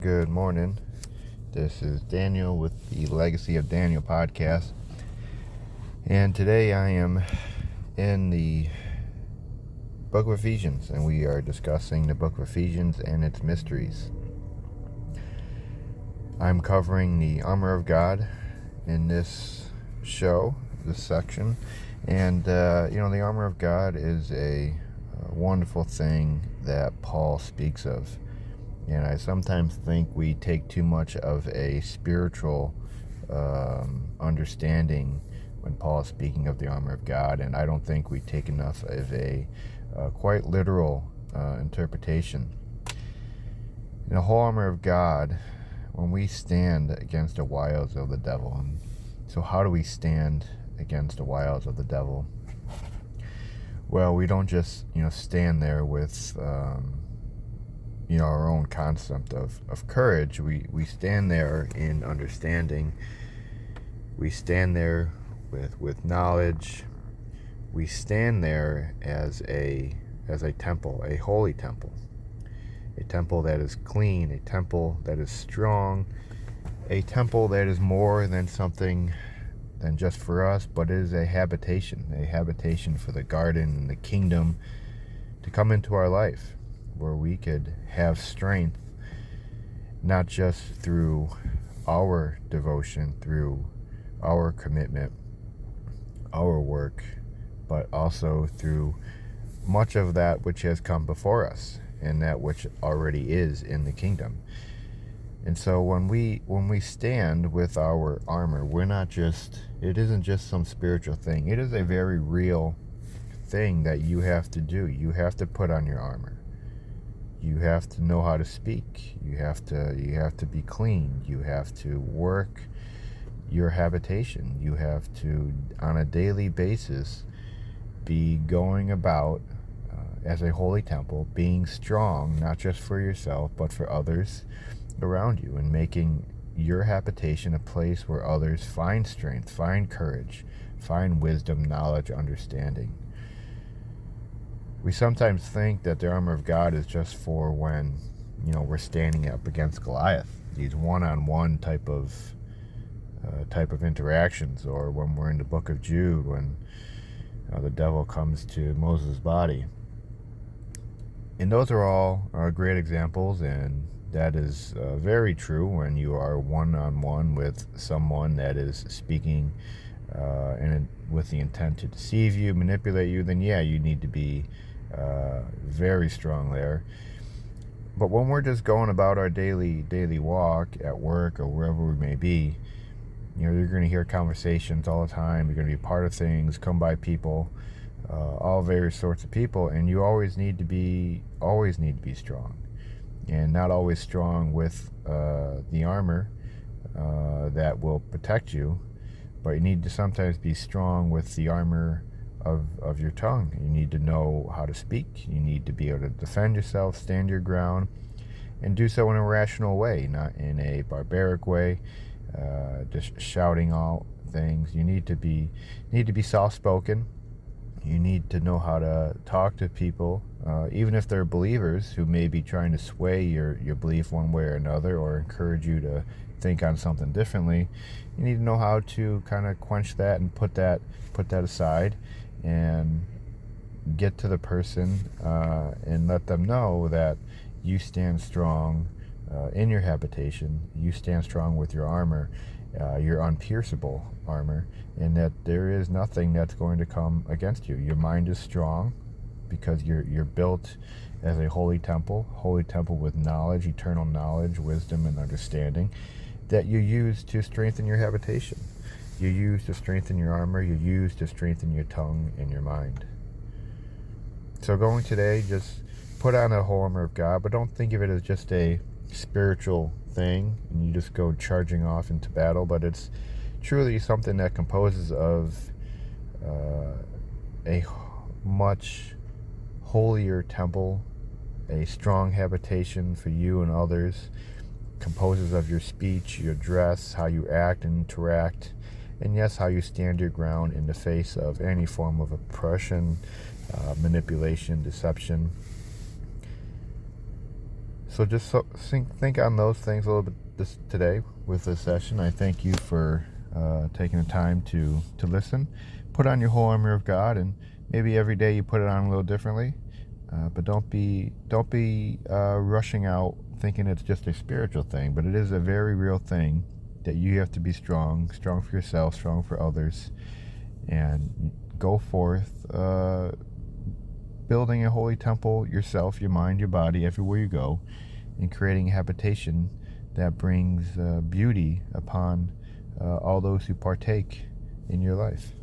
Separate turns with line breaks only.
Good morning. This is Daniel with the Legacy of Daniel podcast. And today I am in the book of Ephesians, and we are discussing the book of Ephesians and its mysteries. I'm covering the armor of God in this section. And, the armor of God is a wonderful thing that Paul speaks of. And I sometimes think we take too much of a spiritual understanding when Paul is speaking of the armor of God, and I don't think we take enough of a quite literal interpretation. In the whole armor of God, when we stand against the wiles of the devil, and so how do we stand against the wiles of the devil? Well, we don't just stand there with our own concept of courage. We stand there in understanding. We stand there with knowledge. We stand there as a temple, a holy temple. A temple that is clean, a temple that is strong, a temple that is more than something than just for us, but it is a habitation for the garden and the kingdom to come into our life, where we could have strength, not just through our devotion, through our commitment, our work, but also through much of that which has come before us and that which already is in the kingdom. And so when we stand with our armor, it isn't just some spiritual thing. It is a very real thing that you have to do. You have to put on your armor. You have to know how to speak. You have to be clean. You have to work your habitation. You have to, on a daily basis, be going about as a holy temple, being strong, not just for yourself, but for others around you, and making your habitation a place where others find strength, find courage, find wisdom, knowledge, understanding. We sometimes think that the armor of God is just for when, we're standing up against Goliath, these one-on-one type of interactions, or when we're in the book of Jude, when the devil comes to Moses' body. And those are all great examples, and that is very true when you are one-on-one with someone that is speaking with the intent to deceive you, manipulate you. Then you need to be very strong there. But when we're just going about our daily walk at work or wherever we may be, you're going to hear conversations all the time. You're going to be part of things, come by people, all various sorts of people, and you always need to be strong, and not always strong with the armor that will protect you, but you need to sometimes be strong with the armor of your tongue. You need to know how to speak. You need to be able to defend yourself, stand your ground, and do so in a rational way, not in a barbaric way, just shouting all things. You need to be soft-spoken. You need to know how to talk to people, even if they're believers who may be trying to sway your belief one way or another, or encourage you to think on something differently. You need to know how to kind of quench that and put that aside, and get to the person and let them know that you stand strong in your habitation. You stand strong with your armor, your unpierceable armor, and that there is nothing that's going to come against you. Your mind is strong because you're built as a holy temple with knowledge, eternal knowledge, wisdom, and understanding that you use to strengthen your habitation. You use to strengthen your armor. You use to strengthen your tongue and your mind. So going today, just put on the whole armor of God, but don't think of it as just a spiritual thing and you just go charging off into battle, but it's truly something that composes of a much holier temple, a strong habitation for you and others, composes of your speech, your dress, how you act and interact, and yes, how you stand your ground in the face of any form of oppression, manipulation, deception. So just think on those things a little bit today with this session. I thank you for taking the time to listen. Put on your whole armor of God, and maybe every day you put it on a little differently. But don't be rushing out thinking it's just a spiritual thing. But it is a very real thing that you have to be strong for yourself, strong for others, and go forth, building a holy temple yourself, your mind, your body, everywhere you go, and creating a habitation that brings beauty upon all those who partake in your life.